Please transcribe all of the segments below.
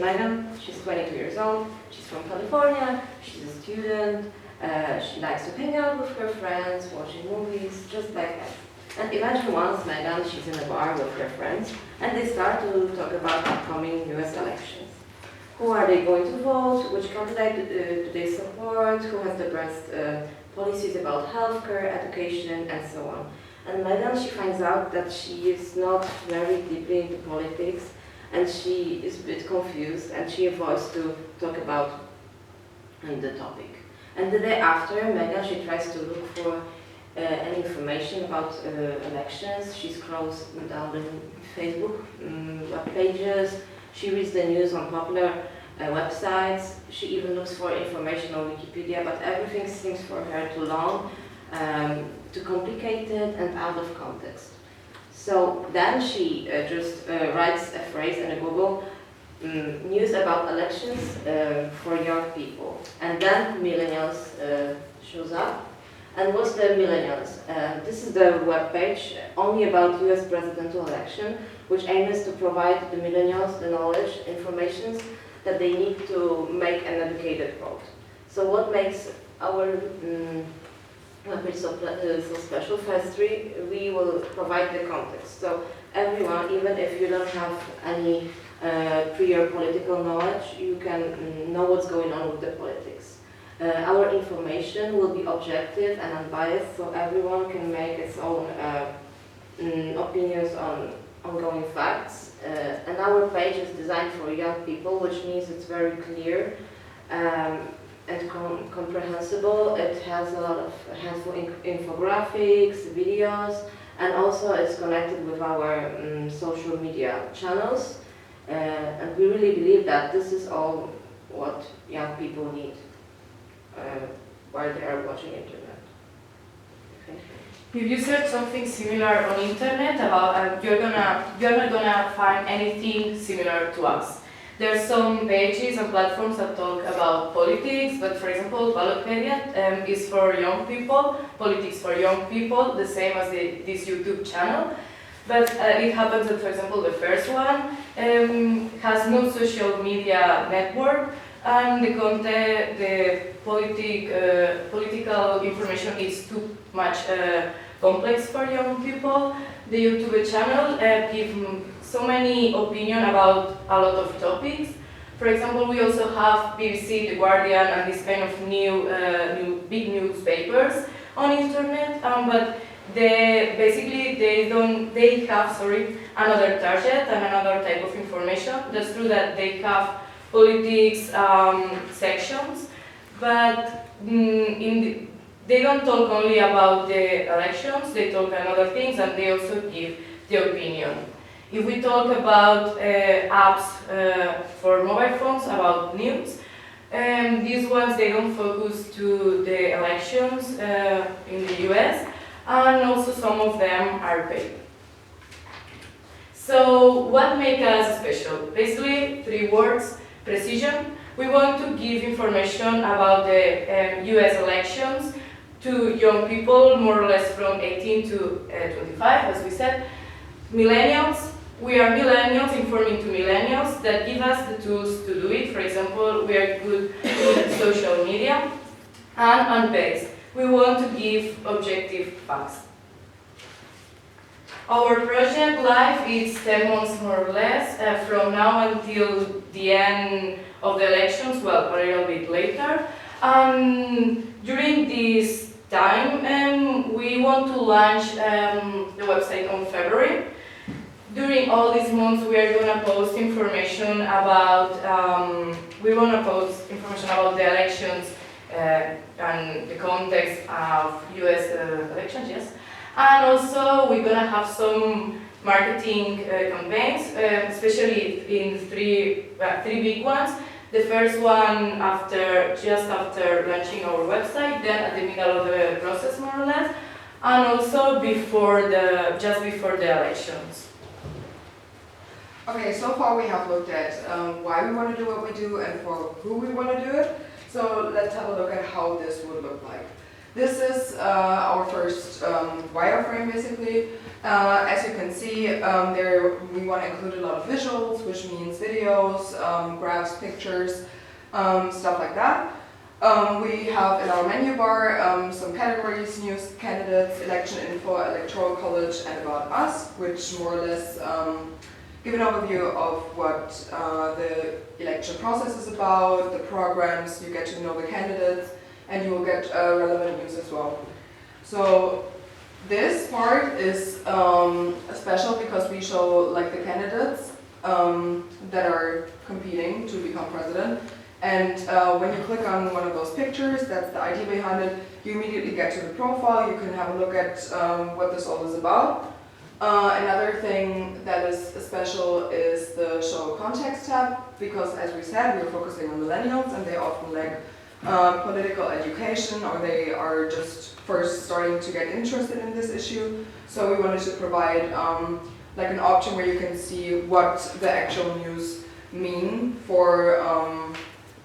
Megan. She's 22 years old. She's from California. She's a student. She likes to hang out with her friends, watching movies, just like that. And imagine once Megan, she's in a bar with her friends, and they start to talk about upcoming US elections. Who are they going to vote? Which candidate do they support? Who has the best policies about healthcare, education, and so on? And Megan, she finds out that she is not very deeply into politics, and she is a bit confused, and she avoids to talk about the topic. And the day after, Megan, she tries to look for any information about elections. She scrolls down the Facebook web pages. She reads the news on popular websites. She even looks for information on Wikipedia, but everything seems for her too long, too complicated, and out of context. So then she just writes a phrase in a Google, news about elections for young people. And then millennials shows up. And what's the millennials? This is the webpage only about US presidential election, which aims to provide the millennials the knowledge, information that they need to make an educated vote. So what makes our webpage so special? First, we will provide the context. So everyone, even if you don't have any prior political knowledge, you can know what's going on with the politics. Our information will be objective and unbiased, so everyone can make its own opinions on ongoing facts. And our page is designed for young people, which means it's very clear and comprehensible. It has a lot of helpful infographics, videos, and also it's connected with our social media channels. And we really believe that this is all what young people need while they are watching internet. Okay. If you search something similar on internet about, you're not gonna find anything similar to us. There are some pages and platforms that talk about politics, but for example, Ballotpedia is for young people, politics for young people, the same as this YouTube channel. But it happens that, for example, the first one has no social media network, and the political information is too much complex for young people. The YouTube channel gives so many opinions about a lot of topics. For example, we also have BBC, The Guardian, and this kind of new big newspapers on internet, but they have another target and another type of information. That's true that they have politics sections, but they don't talk only about the elections, they talk about other things, and they also give the opinion. If we talk about apps for mobile phones, about news, these ones, they don't focus to the elections in the US, and also some of them are paid. So what makes us special? Basically, 3 words: precision. We want to give information about the US elections to young people, more or less from 18 to 25, as we said. Millennials. We are millennials informing to millennials that give us the tools to do it. For example, we are good with social media. And unbiased. We want to give objective facts. Our project life is 10 months more or less, from now until the end of the elections, well, a little bit later. During this time, we want to launch the website on February. During all these months, we are going to post information about, the elections and the context of US elections, yes. And also, we're going to have some marketing campaigns, especially in three big ones. The first one just after launching our website, then at the middle of the process, more or less, and also just before the elections. Okay, so far we have looked at why we want to do what we do and for who we want to do it. So let's have a look at how this would look like. This is our first wireframe, basically. As you can see, there we want to include a lot of visuals, which means videos, graphs, pictures, stuff like that. We have in our menu bar some categories: news, candidates, election info, electoral college, and about us, which more or less give an overview of what the election process is about, the programs. You get to know the candidates, and you will get relevant news as well. So this part is special because we show like the candidates that are competing to become president. And when you click on one of those pictures, that's the idea behind it, you immediately get to the profile. You can have a look at what this all is about. Another thing that is special is the show context tab, because as we said, we're focusing on millennials and they often lack political education, or they are just first starting to get interested in this issue. So we wanted to provide like an option where you can see what the actual news mean for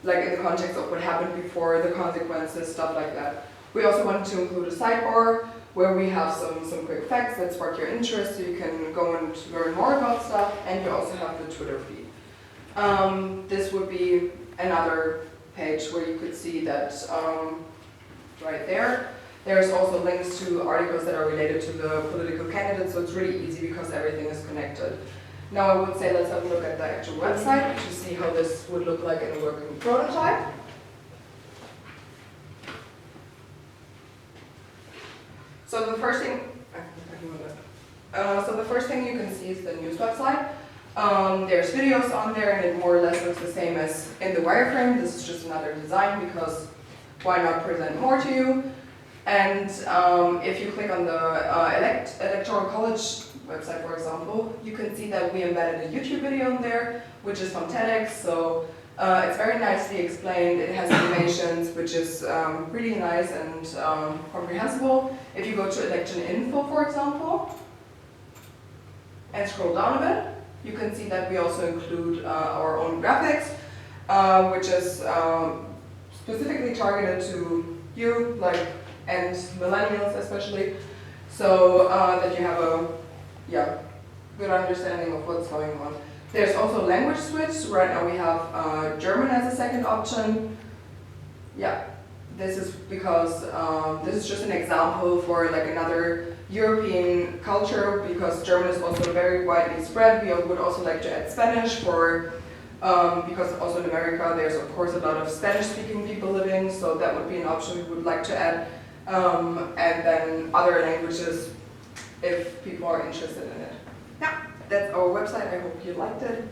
like in the context of what happened before, the consequences, stuff like that. We also wanted to include a sidebar where we have some quick facts that spark your interest, so you can go and learn more about stuff, and you also have the Twitter feed. This would be another page where you could see that right there. There's also links to articles that are related to the political candidates, so it's really easy because everything is connected. Now I would say let's have a look at the actual website to see how this would look like in a working prototype. So the first thing, you can see is the news website. There's videos on there, and it more or less looks the same as in the wireframe. This is just another design because why not present more to you? And if you click on the electoral college website, for example, you can see that we embedded a YouTube video in there, which is from TEDx. So it's very nicely explained. It has animations, which is really nice and comprehensible. If you go to election info, for example, and scroll down a bit, you can see that we also include our own graphics, which is specifically targeted to you, like, and millennials especially, so that you have a good understanding of what's going on. There's also language switch. Right now we have German as a second option. Yeah, this is because this is just an example for like another European culture, because German is also very widely spread. We would also like to add Spanish for, because also in America there's of course a lot of Spanish speaking people living, so that would be an option we would like to add. And then other languages if people are interested in it. Yeah, that's our website. I hope you liked it.